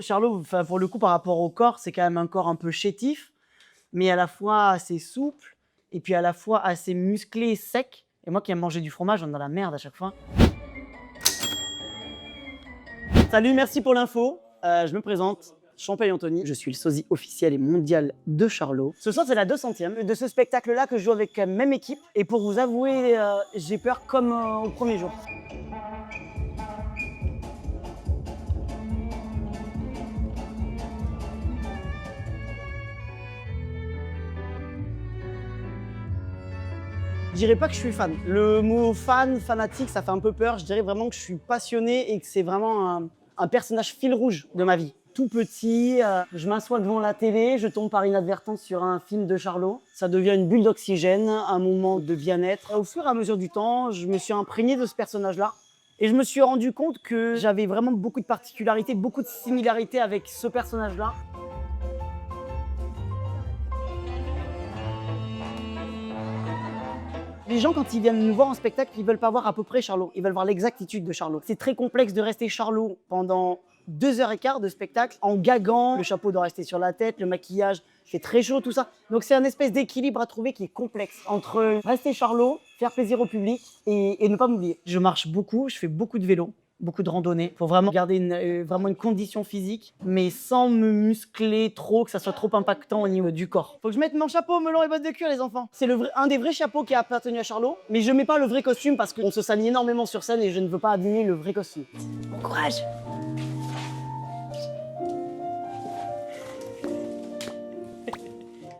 Charlot, enfin, pour le coup, par rapport au corps, c'est quand même un corps un peu chétif, mais à la fois assez souple et puis à la fois assez musclé et sec. Et moi qui aime manger du fromage, on est dans la merde à chaque fois. Salut, merci pour l'info. Je me présente, Champagne Anthony. Je suis le sosie officiel et mondial de Charlot. Ce soir, c'est la 200e de ce spectacle-là que je joue avec la même équipe. Et pour vous avouer, j'ai peur comme au premier jour. Je dirais pas que je suis fan. Le mot fan, fanatique, ça fait un peu peur. Je dirais vraiment que je suis passionné et que c'est vraiment un personnage fil rouge de ma vie. Tout petit, je m'assois devant la télé, je tombe par inadvertance sur un film de Charlot. Ça devient une bulle d'oxygène, un moment de bien-être. Au fur et à mesure du temps, je me suis imprégné de ce personnage-là. Et je me suis rendu compte que j'avais vraiment beaucoup de particularités, beaucoup de similarités avec ce personnage-là. Les gens, quand ils viennent nous voir en spectacle, ils veulent pas voir à peu près Charlot. Ils veulent voir l'exactitude de Charlot. C'est très complexe de rester Charlot pendant 2h15 de spectacle en gagant. Le chapeau doit rester sur la tête, le maquillage, il fait très chaud, tout ça. Donc c'est un espèce d'équilibre à trouver qui est complexe entre rester Charlot, faire plaisir au public et ne pas m'oublier. Je marche beaucoup, je fais beaucoup de vélo, beaucoup de randonnées pour vraiment garder vraiment une condition physique, mais sans me muscler trop, que ça soit trop impactant au niveau du corps. Faut que je mette mon chapeau, melon et bottes de cuir, les enfants. C'est un des vrais chapeaux qui a appartenu à Charlot, mais je mets pas le vrai costume parce qu'on se salit énormément sur scène et je ne veux pas abîmer le vrai costume. Bon courage!